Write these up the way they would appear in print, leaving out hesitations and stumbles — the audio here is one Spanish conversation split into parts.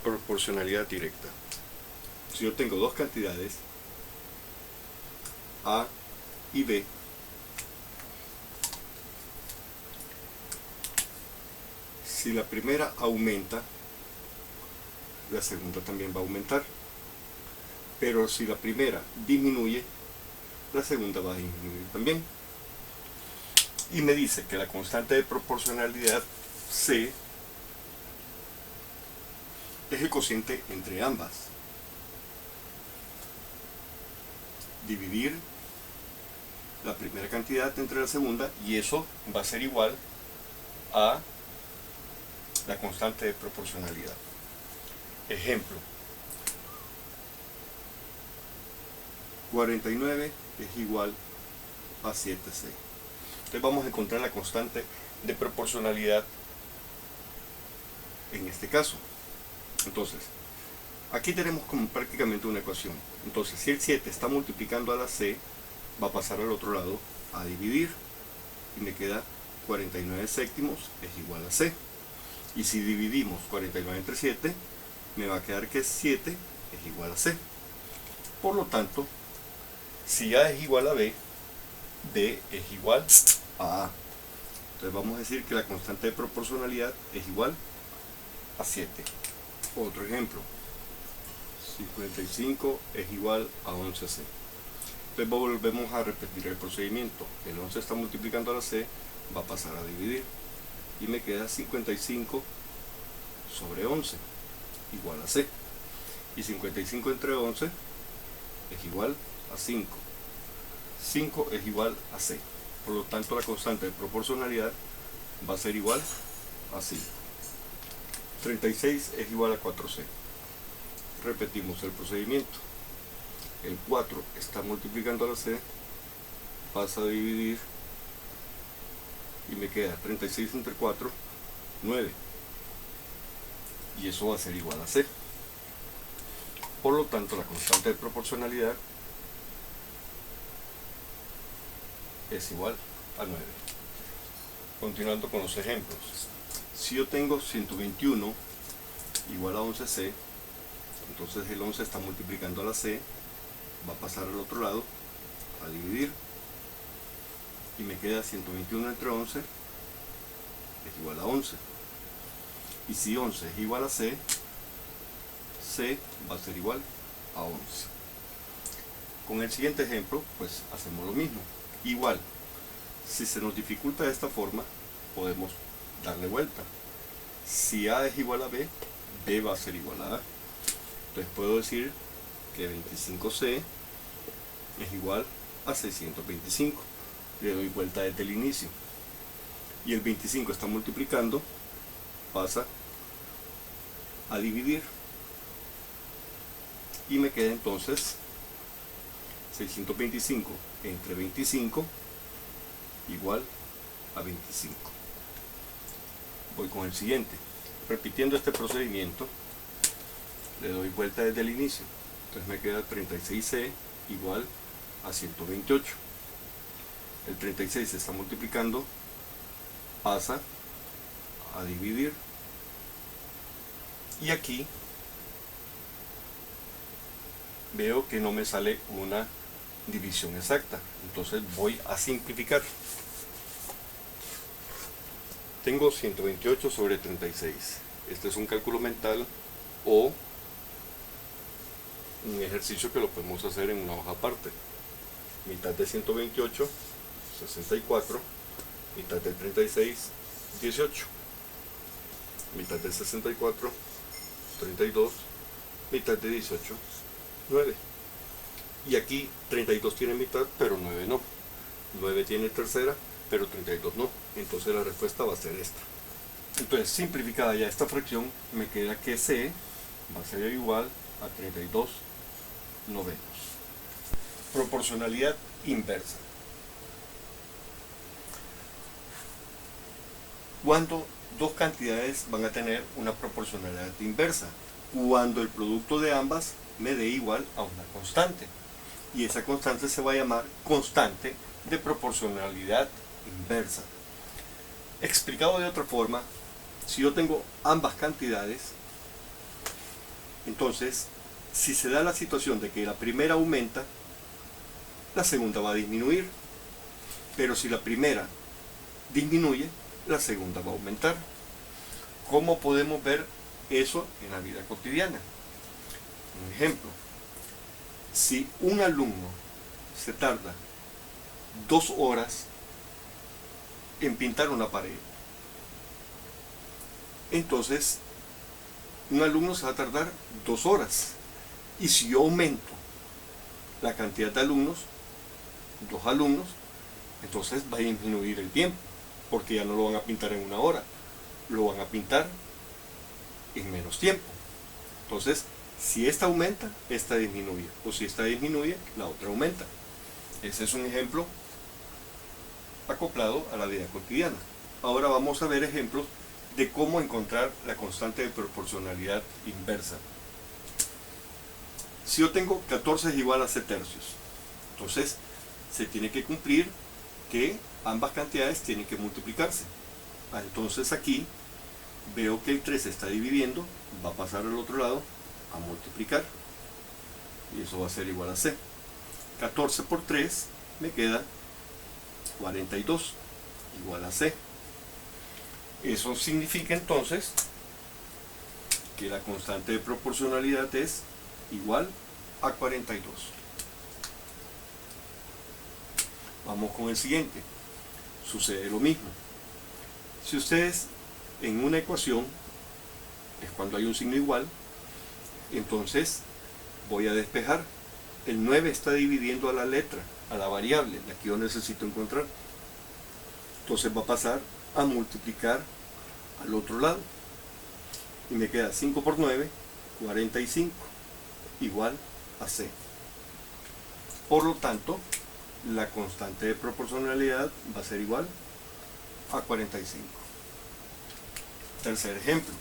Proporcionalidad directa. Si yo tengo dos cantidades, A y B, si la primera aumenta, la segunda también va a aumentar. Pero si la primera disminuye, la segunda va a disminuir también. Y me dice que la constante de proporcionalidad C es el cociente entre ambas. Dividir la primera cantidad entre la segunda, y eso va a ser igual a la constante de proporcionalidad. Ejemplo: 49 es igual a 7C. Entonces vamos a encontrar la constante de proporcionalidad en este caso. Entonces, aquí tenemos como prácticamente una ecuación. Entonces, si el 7 está multiplicando a la C, va a pasar al otro lado a dividir, y me queda 49 séptimos es igual a C. Y si dividimos 49 entre 7, me va a quedar que 7 es igual a C. Por lo tanto, si A es igual a B, B es igual a A. Entonces vamos a decir que la constante de proporcionalidad es igual a 7. Otro ejemplo: 55 es igual a 11C. Entonces volvemos a repetir el procedimiento. El 11 está multiplicando a la C, va a pasar a dividir, y me queda 55 sobre 11 igual a C. Y 55 entre 11 es igual a 5. 5 es igual a C. Por lo tanto, la constante de proporcionalidad va a ser igual a 5. 36 es igual a 4C. Repetimos el procedimiento. El 4 está multiplicando a la C, pasa a dividir, y me queda 36 entre 4, 9. Y eso va a ser igual a C. Por lo tanto, la constante de proporcionalidad es igual a 9. Continuando con los ejemplos. Si yo tengo 121 igual a 11C, entonces el 11 está multiplicando a la C, va a pasar al otro lado a dividir, y me queda 121 entre 11 es igual a 11. Y si 11 es igual a C, C va a ser igual a 11. Con el siguiente ejemplo, pues hacemos lo mismo. Igual, si se nos dificulta de esta forma, podemos darle vuelta. Si A es igual a B, B va a ser igual a A. Entonces puedo decir que 25C es igual a 625. Le doy vuelta desde el inicio. Y el 25 está multiplicando, pasa a dividir, y me queda entonces 625 entre 25 igual a 25. Voy con el siguiente. Repitiendo este procedimiento, le doy vuelta desde el inicio. Entonces me queda 36C igual a 128. El 36 se está multiplicando, pasa a dividir, y aquí veo que no me sale una división exacta. Entonces voy a simplificar. Tengo 128 sobre 36. Este es un cálculo mental o un ejercicio que lo podemos hacer en una hoja aparte. Mitad de 128, 64. Mitad de 36, 18. Mitad de 64, 32. Mitad de 18, 9. Y aquí 32 tiene mitad, pero 9 no. 9 tiene tercera, pero 32 no. Entonces la respuesta va a ser esta. Entonces, simplificada ya esta fracción, me queda que C va a ser igual a 32 novenos. Proporcionalidad inversa. Cuando dos cantidades van a tener una proporcionalidad inversa, cuando el producto de ambas me dé igual a una constante, y esa constante se va a llamar constante de proporcionalidad inversa. Explicado de otra forma, si yo tengo ambas cantidades, Entonces, si se da la situación de que la primera aumenta, la segunda va a disminuir. Pero si la primera disminuye, la segunda va a aumentar. ¿Cómo podemos ver eso en la vida cotidiana? Un ejemplo, si un alumno se tarda 2 horas en pintar una pared, entonces un alumno se va a tardar 2 horas. Y si yo aumento la cantidad de alumnos, 2 alumnos, entonces va a disminuir el tiempo, porque ya no lo van a pintar en 1 hora, lo van a pintar en menos tiempo. Entonces, si esta aumenta, esta disminuye, o si esta disminuye, la otra aumenta. Ese es un ejemplo acoplado a la vida cotidiana. Ahora vamos a ver ejemplos de cómo encontrar la constante de proporcionalidad inversa. Si yo tengo 14 es igual a c tercios, entonces se tiene que cumplir que ambas cantidades tienen que multiplicarse. Entonces aquí veo que el 3 se está dividiendo, va a pasar al otro lado a multiplicar, y eso va a ser igual a c. 14 por 3 me queda 42, igual a c. Eso significa entonces que la constante de proporcionalidad es igual a 42. Vamos con el siguiente. Sucede lo mismo. Si ustedes en una ecuación, es cuando hay un signo igual, entonces voy a despejar. El 9 está dividiendo a la letra, a la variable, la que yo necesito encontrar. Entonces va a pasar a multiplicar al otro lado. Y me queda 5 por 9, 45, igual a c. Por lo tanto, la constante de proporcionalidad va a ser igual a 45. Tercer ejemplo.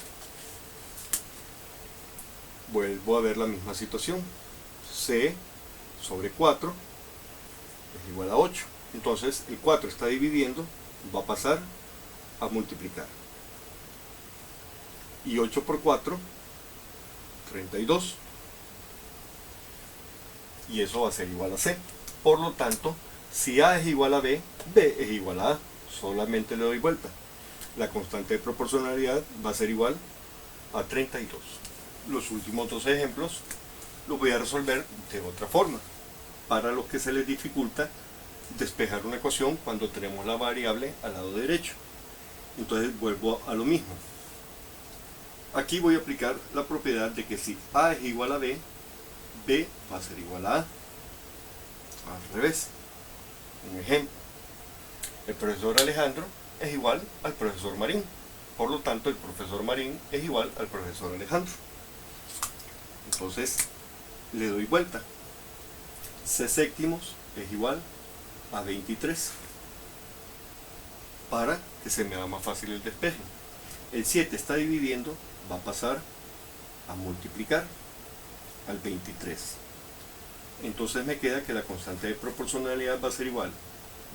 Vuelvo a ver la misma situación. C sobre 4 es igual a 8. Entonces el 4 está dividiendo, va a pasar a multiplicar. Y 8 por 4, 32. Y eso va a ser igual a c. Por lo tanto, si a es igual a b, b es igual a a. Solamente le doy vuelta. La constante de proporcionalidad va a ser igual a 32. Los últimos dos ejemplos los voy a resolver de otra forma. Para los que se les dificulta despejar una ecuación cuando tenemos la variable al lado derecho. Entonces vuelvo a lo mismo. Aquí voy a aplicar la propiedad de que si a es igual a b, b va a ser igual a a. Al revés. Un ejemplo. El profesor Alejandro es igual al profesor Marín. Por lo tanto, el profesor Marín es igual al profesor Alejandro. Entonces, le doy vuelta. C séptimos es igual a 23. Para que se me haga más fácil el despeje. El 7 está dividiendo, va a pasar a multiplicar al 23. Entonces me queda que la constante de proporcionalidad va a ser igual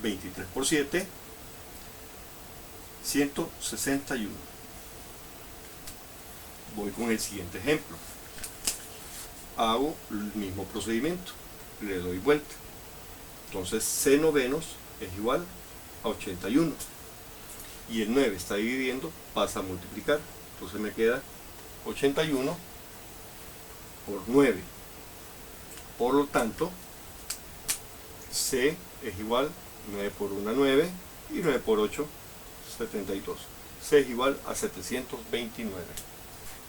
23 por 7, 161. Voy con el siguiente ejemplo. Hago el mismo procedimiento, le doy vuelta. Entonces c novenos es igual a 81. Y el 9 está dividiendo, pasa a multiplicar. Entonces me queda 81 por 9. Por lo tanto, c es igual 9 por 1, 9, y 9 por 8, 72. C es igual a 729.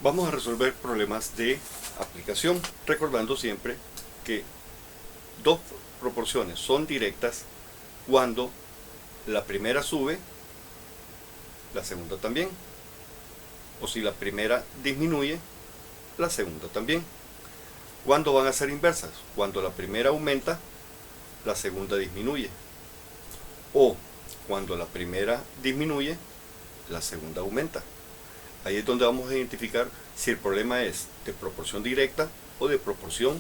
Vamos a resolver problemas de aplicación, recordando siempre que dos proporciones son directas cuando la primera sube, la segunda también. O si la primera disminuye, la segunda también. ¿Cuándo van a ser inversas? Cuando la primera aumenta, la segunda disminuye. O cuando la primera disminuye, la segunda aumenta. Ahí es donde vamos a identificar si el problema es de proporción directa o de proporción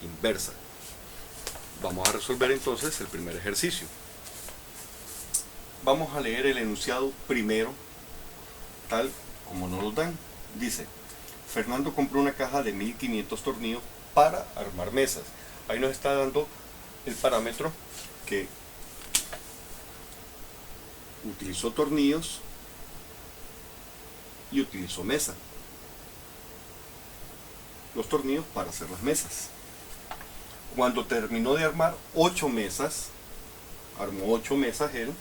inversa. Vamos a resolver entonces el primer ejercicio. Vamos a leer el enunciado primero, tal como nos lo dan. Dice, Fernando compró una caja de 1500 tornillos para armar mesas. Ahí nos está dando el parámetro que utilizó tornillos y utilizó mesa. Los tornillos para hacer las mesas. Cuando terminó de armar 8 mesas, armó 8 mesas él,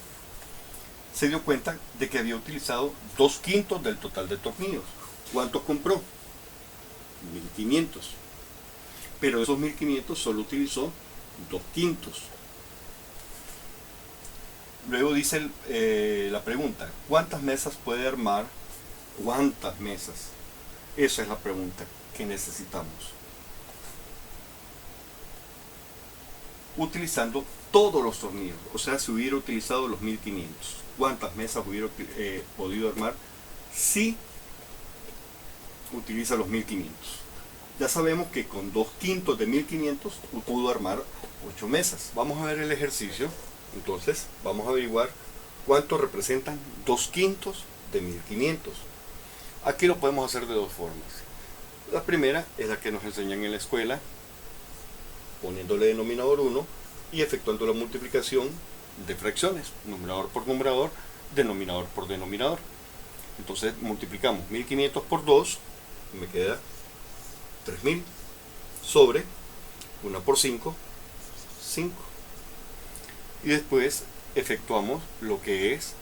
se dio cuenta de que había utilizado 2/5 del total de tornillos. ¿Cuántos compró? 1500. Pero de esos 1500 solo utilizó 2/5. Luego dice la pregunta, ¿cuántas mesas puede armar? ¿Cuántas mesas? Esa es la pregunta que necesitamos. Utilizando todos los tornillos, o sea, si hubiera utilizado los 1500, ¿cuántas mesas hubiera podido armar si utiliza los 1500? Ya sabemos que con 2/5 de 1500 pudo armar 8 mesas. Vamos a ver el ejercicio. Entonces vamos a averiguar cuánto representan 2/5 de 1500. Aquí lo podemos hacer de dos formas. La primera es la que nos enseñan en la escuela, poniéndole denominador 1 y efectuando la multiplicación de fracciones, numerador por numerador, denominador por denominador. Entonces multiplicamos 1500 por 2, me queda 3000, sobre 1 por 5, 5. Y después efectuamos lo que es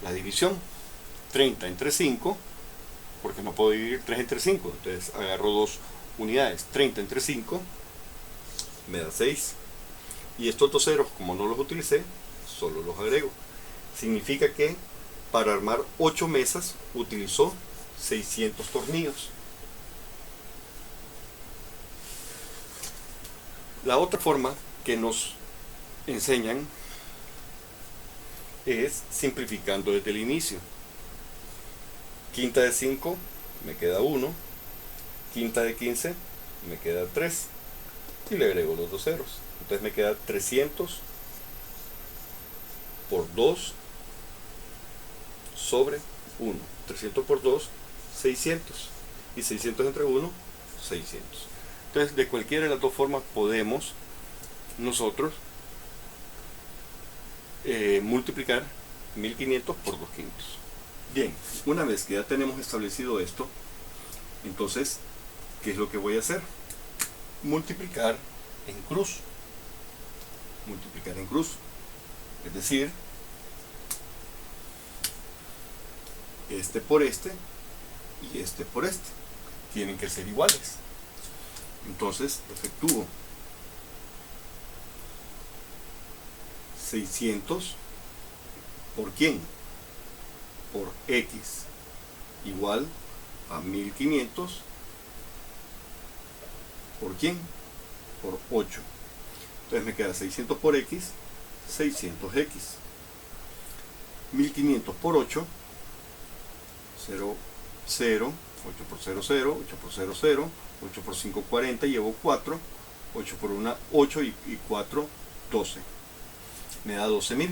la división. 30 entre 5, porque no puedo dividir 3 entre 5, entonces agarro dos unidades. 30 entre 5 me da 6. Y estos dos ceros, como no los utilicé, solo los agrego. Significa que para armar 8 mesas utilizó 600 tornillos. La otra forma que nos enseñan es simplificando desde el inicio. Quinta de 5 me queda 1, quinta de 15 me queda 3 y le agrego los dos ceros. Entonces me queda 300 por 2 sobre 1. 300 por 2, 600. Y 600 entre 1, 600. Entonces, de cualquiera de las dos formas podemos nosotros multiplicar 1500 por 2/5. Bien, una vez que ya tenemos establecido esto, entonces, ¿qué es lo que voy a hacer? Multiplicar en cruz. Multiplicar en cruz. Es decir, este por este y este por este. Tienen que ser iguales. Entonces, efectúo 600 por quién? Por x igual a 1500 por quién? Por 8. Entonces me queda 600 por x, 600x. 1500 por 8, 0, 0, 8 por 0, 0, 8 por 0, 0, 8 por 5, 40, llevo 4, 8 por 1, 8 y 4, 12. Me da 12.000.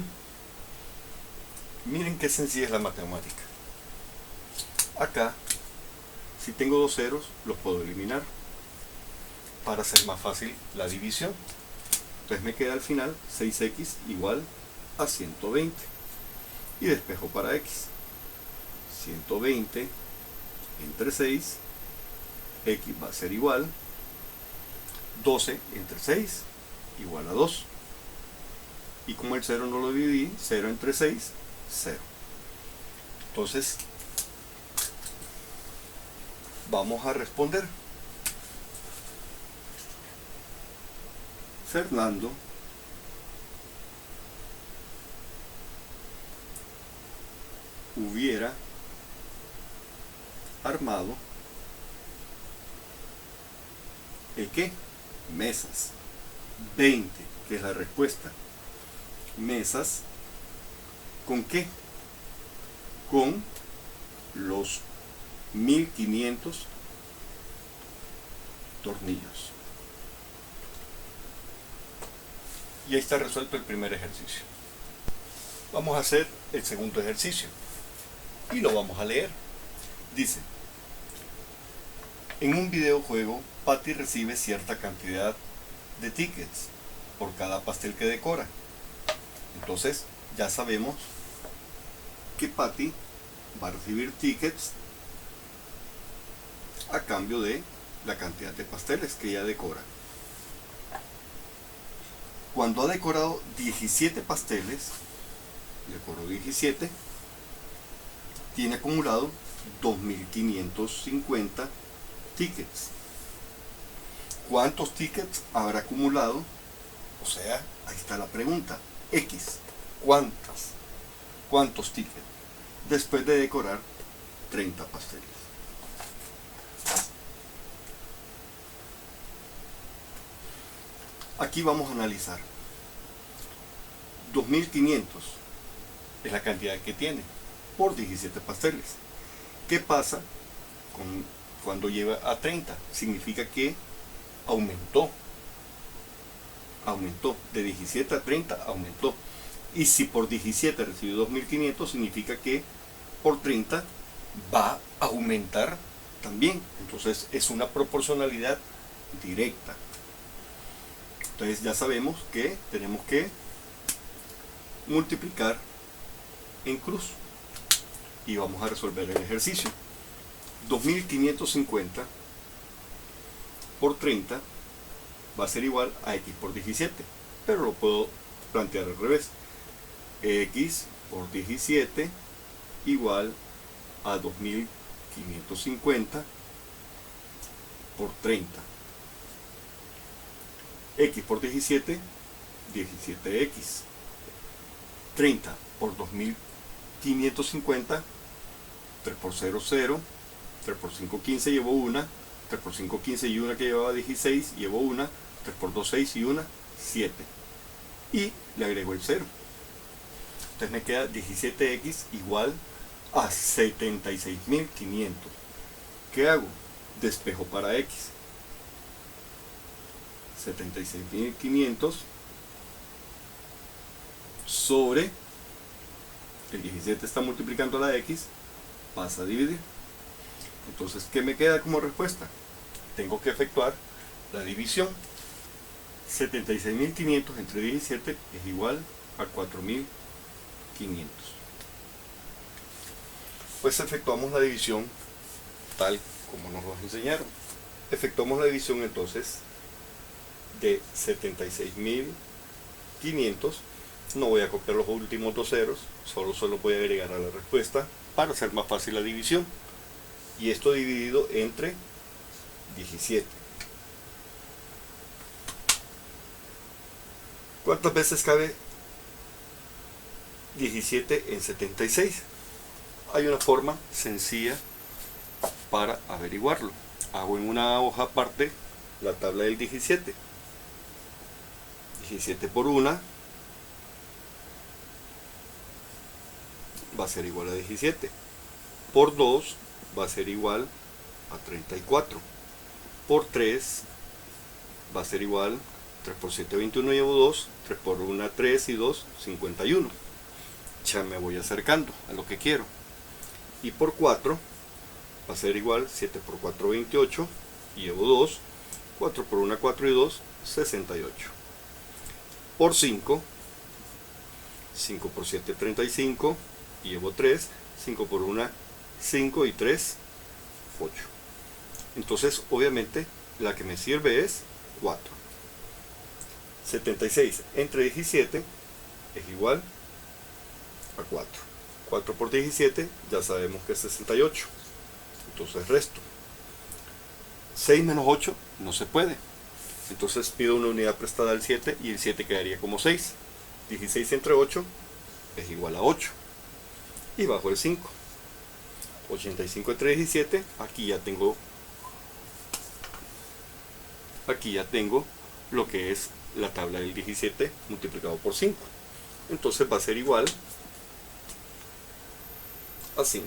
Miren qué sencilla es la matemática. Acá, si tengo dos ceros, los puedo eliminar para hacer más fácil la división. Entonces me queda al final 6x igual a 120. Y despejo para x. 120 entre 6, x va a ser igual 12 entre 6 igual a 2. Y como el 0 no lo dividí, 0 entre 6, 0. Entonces, vamos a responder. Fernando hubiera armado ¿qué? Mesas. 20, que es la respuesta. Mesas, ¿con qué? Con los 1500 tornillos. Y ahí está resuelto el primer ejercicio. Vamos a hacer el segundo ejercicio y lo vamos a leer. Dice, En un videojuego, Patty recibe cierta cantidad de tickets por cada pastel que decora. Entonces ya sabemos que Patty va a recibir tickets a cambio de la cantidad de pasteles que ella decora. Cuando ha decorado 17 pasteles, decoró 17, tiene acumulado 2.550 tickets. ¿Cuántos tickets habrá acumulado? O sea, ahí está la pregunta. X. ¿Cuántos tickets? Después de decorar 30 pasteles. Aquí vamos a analizar. 2.500 es la cantidad que tiene por 17 pasteles. ¿Qué pasa cuando lleva a 30? Significa que aumentó. De 17 a 30 aumentó. Y si por 17 recibió 2.500, significa que por 30 va a aumentar también. Entonces es una proporcionalidad directa. Entonces ya sabemos que tenemos que multiplicar en cruz. Y vamos a resolver el ejercicio. 2.550 por 30 va a ser igual a x por 17. Pero lo puedo plantear al revés. X por 17 igual a 2.550 por 30. X por 17, 17x. 30 por 2.550, 3 por 0, 0. 3 por 5, 15, llevo 1. 3 por 5, 15 y 1 que llevaba 16, llevo 1. 3 por 2, 6 y 1, 7. Y le agrego el 0. Entonces me queda 17x igual a 76.500. ¿Qué hago? Despejo para x. 76.500 sobre el 17 está multiplicando la x, pasa a dividir. Entonces, ¿qué me queda como respuesta? Tengo que efectuar la división. 76.500 entre 17 es igual a 4.500. Pues efectuamos la división tal como nos lo enseñaron. Efectuamos la división entonces de 76.500. No voy a copiar los últimos dos ceros, solo voy a agregar a la respuesta para hacer más fácil la división. Y esto dividido entre 17. ¿Cuántas veces cabe 17 en 76? Hay una forma sencilla para averiguarlo. Hago en una hoja aparte la tabla del 17. 17 por 1 va a ser igual a 17. Por 2 va a ser igual a 34. Por 3 va a ser igual, 3 por 7, 21, llevo 2. 3 por 1, 3 y 2, 51. Ya me voy acercando a lo que quiero. Y por 4 va a ser igual, 7 por 4, 28. Y llevo 2. 4 por 1, 4 y 2, 68. Por 5, 5 por 7, 35. Y llevo 3. 5 por 1, 5 y 3, 8. Entonces, obviamente, la que me sirve es 4. 76 entre 17 es igual a 4. 4 por 17 ya sabemos que es 68. Entonces resto. 6 menos 8 no se puede. Entonces pido una unidad prestada al 7 y el 7 quedaría como 6. 16 entre 8 es igual a 8. Y bajo el 5. 85 entre 17, aquí ya tengo lo que es la tabla del 17 multiplicado por 5. Entonces va a ser igual a 5.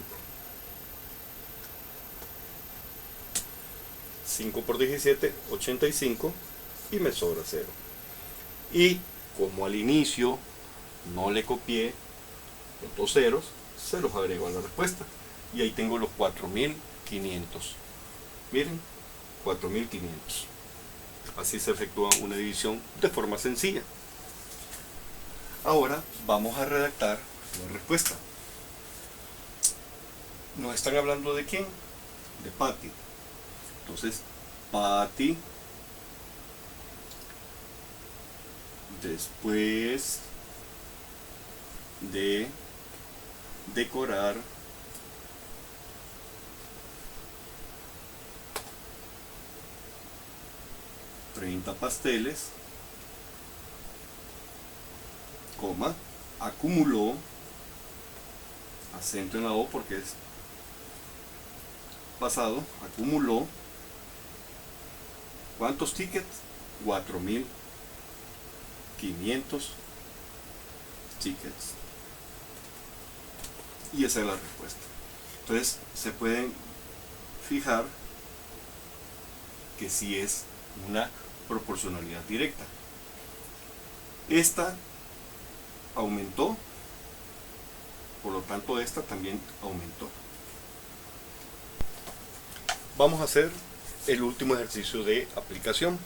5 por 17, 85, y me sobra 0. Y como al inicio no le copié los dos ceros, se los agrego a la respuesta. Y ahí tengo los 4.500. Miren, 4500. Así se efectúa una división de forma sencilla. Ahora vamos a redactar la respuesta. ¿Nos están hablando de quién? De Patty. Entonces, Patty, después de decorar $30 pasteles, coma, acumuló, acento en la O porque es pasado, acumuló, ¿cuántos tickets? 4500 tickets. Y esa es la respuesta. Entonces se pueden fijar que sí es una proporcionalidad directa. Esta aumentó, por lo tanto esta también aumentó. Vamos a hacer el último ejercicio de aplicación.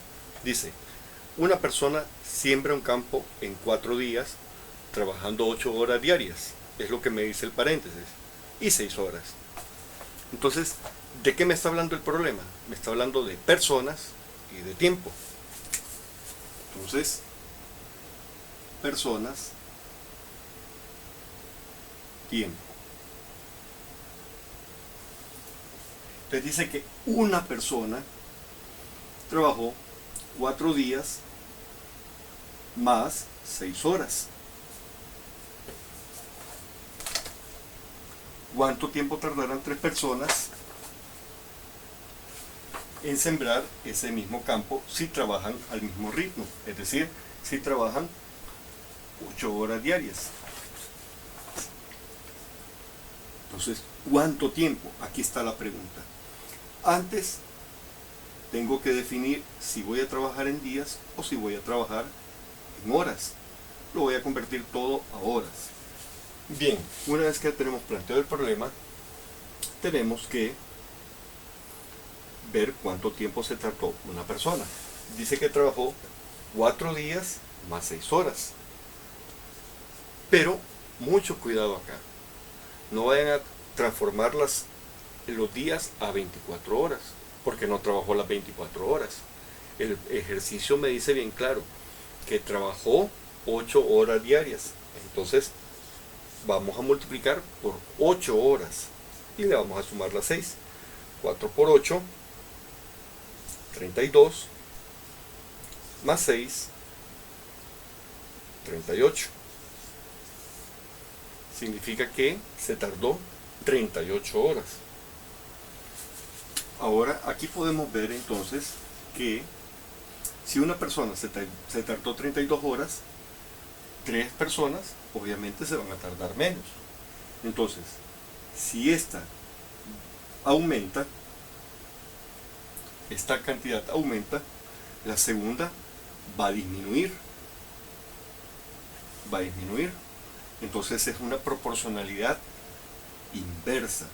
Dice, una persona siembra un campo en 4 días trabajando 8 horas diarias, es lo que me dice el paréntesis, y 6 horas. Entonces, ¿de qué me está hablando el problema? Me está hablando de personas y de tiempo. Entonces, personas, tiempo. Entonces dice que una persona trabajó 4 días más 6 horas. ¿Cuánto tiempo tardarán 3 personas en sembrar ese mismo campo si trabajan al mismo ritmo? Es decir, si trabajan 8 horas diarias. Entonces, ¿cuánto tiempo? Aquí está la pregunta. Antes tengo que definir si voy a trabajar en días o si voy a trabajar en horas. Lo voy a convertir todo a horas. Bien, una vez que tenemos planteado el problema, tenemos que ver cuánto tiempo se tardó una persona. Dice que trabajó 4 días más 6 horas. Pero mucho cuidado acá. No vayan a transformar los días a 24 horas, porque no trabajó las 24 horas. El ejercicio me dice bien claro que trabajó 8 horas diarias. Entonces vamos a multiplicar por 8 horas y le vamos a sumar las 6. 4 por 8, 32, más 6, 38. Significa que se tardó 38 horas. Ahora aquí podemos ver entonces que si una persona se tardó 32 horas, 3 personas obviamente se van a tardar menos. Entonces, si esta aumenta, esta cantidad aumenta, la segunda va a disminuir. Va a disminuir. Entonces es una proporcionalidad inversa,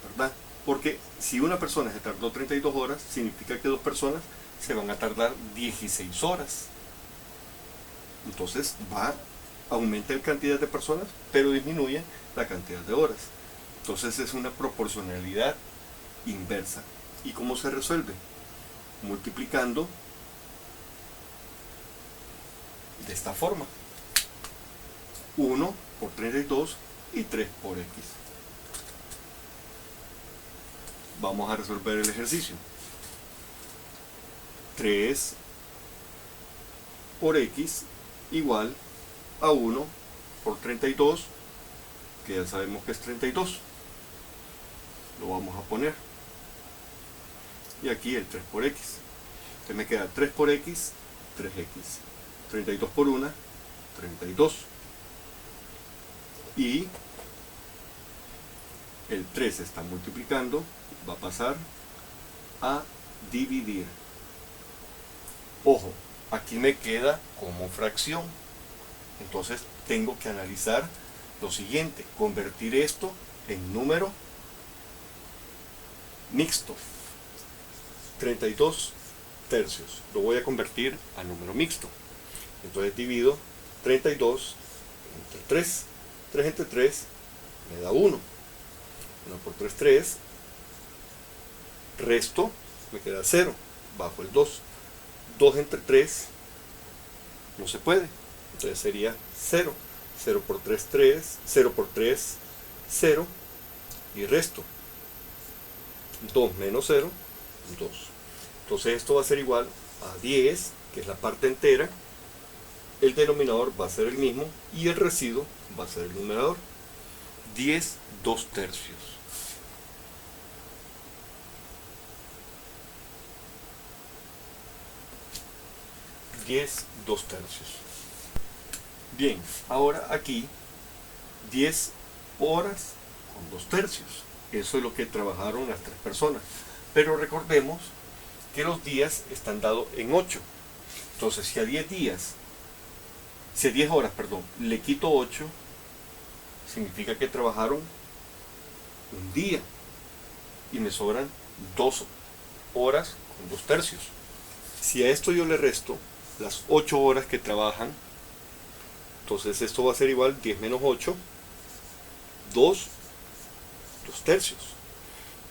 ¿verdad? Porque si una persona se tardó 32 horas, significa que 2 personas se van a tardar 16 horas. Entonces aumenta la cantidad de personas, pero disminuye la cantidad de horas. Entonces es una proporcionalidad inversa. ¿Y cómo se resuelve? Multiplicando de esta forma. 1 por 32 y 3 por x. Vamos a resolver el ejercicio. 3 por x igual a 1 por 32, que ya sabemos que es 32. Lo vamos a poner. Y aquí el 3 por x. Entonces me queda 3 por x, 3x. 32 por 1, 32. Y el 3 se está multiplicando, va a pasar a dividir. Ojo, aquí me queda como fracción. Entonces tengo que analizar lo siguiente, convertir esto en número mixto. 32 tercios. Lo voy a convertir a número mixto. Entonces divido 32 entre 3. 3 entre 3 me da 1. 1 por 3, 3. Resto, me queda 0. Bajo el 2. 2 entre 3 no se puede. Entonces sería 0. 0 por 3, 3. 0 por 3, 0. Y resto. 2 menos 0, 2. Entonces esto va a ser igual a 10, que es la parte entera. El denominador va a ser el mismo y el residuo va a ser el numerador. 10 2 tercios. Bien, ahora aquí 10 horas con 2 tercios. Eso es lo que trabajaron las 3 personas. Pero recordemos que los días están dados en 8. Entonces, si a 10 horas, le quito 8, significa que trabajaron un día y me sobran 2 horas con 2 tercios. Si a esto yo le resto las 8 horas que trabajan, entonces esto va a ser igual 10 menos 8, 2 tercios.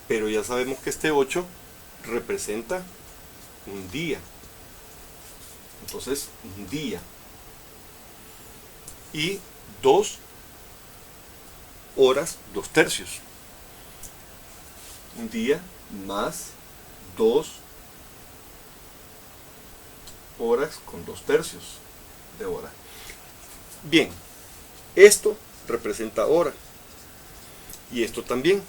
Pero ya sabemos que este 8 representa un día. Entonces, un día. Y 2 horas, 2 tercios. Un día más 2 horas con 2 tercios de hora. Bien, esto representa hora. Y esto también.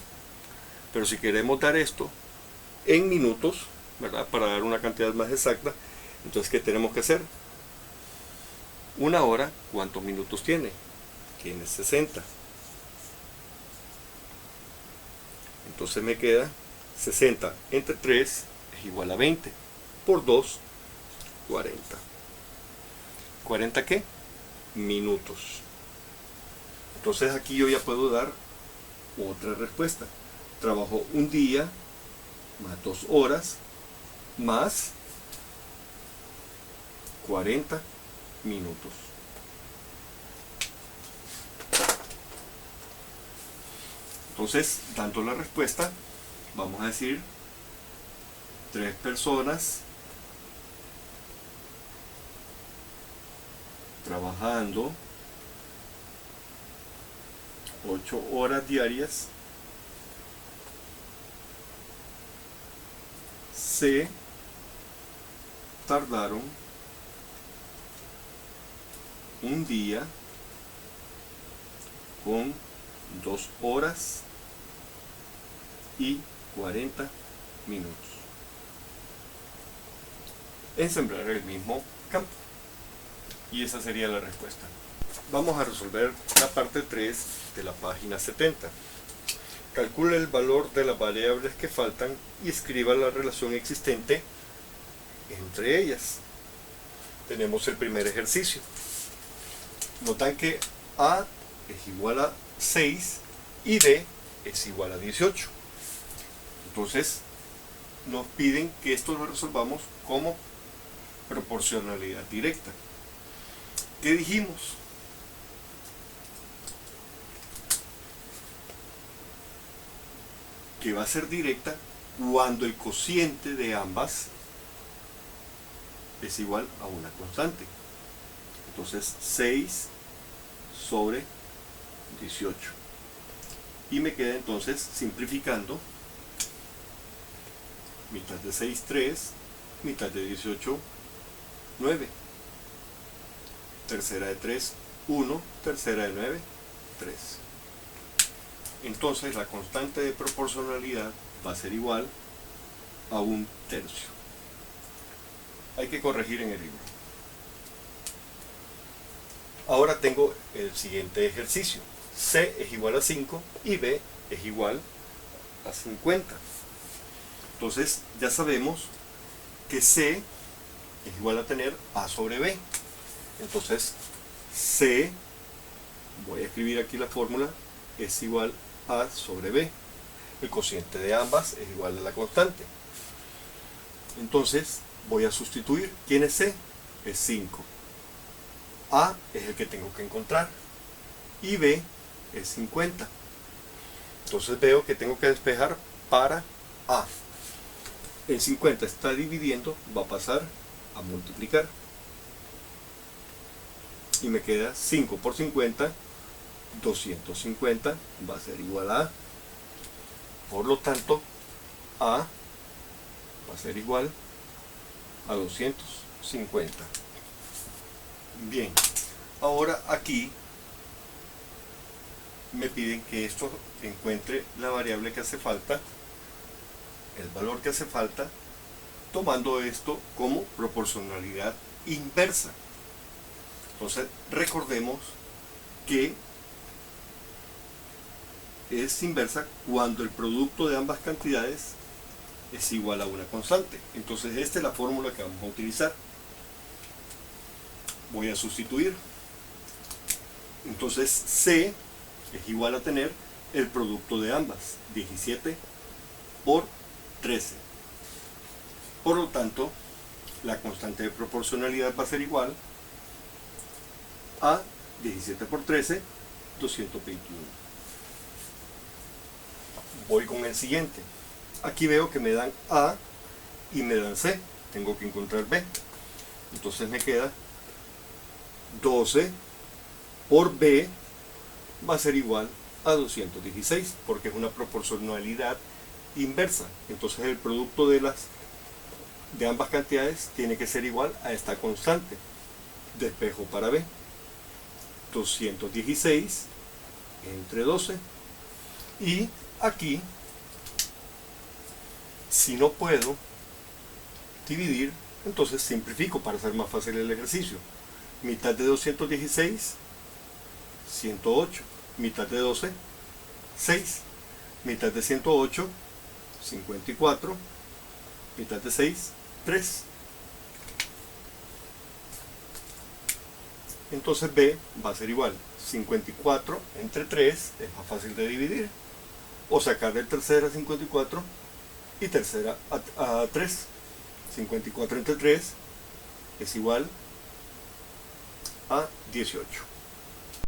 Pero si queremos dar esto en minutos, ¿verdad? Para dar una cantidad más exacta, entonces ¿qué tenemos que hacer? Una hora, ¿cuántos minutos tiene? Tiene 60. Entonces me queda 60 entre 3 es igual a 20. Por 2, 40. ¿40 qué? Minutos. Entonces aquí yo ya puedo dar otra respuesta. Trabajo un día más 2 horas más 40 minutos. Entonces, dando la respuesta, vamos a decir 3 personas trabajando 8 horas diarias se tardaron un día con 2 horas y 40 minutos en sembrar el mismo campo. Y esa sería la respuesta. Vamos a resolver la parte 3 de la página 70. Calcule el valor de las variables que faltan y escriba la relación existente entre ellas. Tenemos el primer ejercicio. Notan que A es igual a 6 y B es igual a 18. Entonces nos piden que esto lo resolvamos como proporcionalidad directa. ¿Qué dijimos? Que va a ser directa cuando el cociente de ambas es igual a una constante. Entonces 6 sobre 18. Y me queda entonces, simplificando, mitad de 6, 3, mitad de 18, 9. Tercera de 3, 1, tercera de 9, 3. Entonces la constante de proporcionalidad va a ser igual a 1 tercio. Hay que corregir en el libro. Ahora tengo el siguiente ejercicio. C es igual a 5 y B es igual a 50. Entonces ya sabemos que C es igual a tener A sobre B. Entonces C, voy a escribir aquí la fórmula, es igual a sobre B. El cociente de ambas es igual a la constante. Entonces voy a sustituir. ¿Quién es C? Es 5. A es el que tengo que encontrar y B es 50. Entonces veo que tengo que despejar para A. El 50 está dividiendo, va a pasar a multiplicar y me queda 5 por 50, 250 va a ser igual a A. Por lo tanto, A va a ser igual a 250. Bien, ahora aquí me piden que esto encuentre la variable que hace falta, el valor que hace falta, tomando esto como proporcionalidad inversa. Entonces recordemos que es inversa cuando el producto de ambas cantidades es igual a una constante. Entonces esta es la fórmula que vamos a utilizar. Voy a sustituir. Entonces C es igual a tener el producto de ambas, 17 por 13. Por lo tanto, la constante de proporcionalidad va a ser igual a 17 por 13, 221. Voy con el siguiente. Aquí veo que me dan A y me dan C. Tengo que encontrar B. Entonces me queda 12 por B va a ser igual a 216, porque es una proporcionalidad inversa. Entonces el producto de ambas cantidades tiene que ser igual a esta constante. Despejo para B. 216 entre 12. Y aquí, si no puedo dividir, entonces simplifico para hacer más fácil el ejercicio. Mitad de 216, 108. Mitad de 12, 6. Mitad de 108, 54. Mitad de 6, 3. Entonces B va a ser igual. 54 entre 3 es más fácil de dividir. O sacar del tercera a 54 y tercera a 3. 54 entre 3 es igual a 18.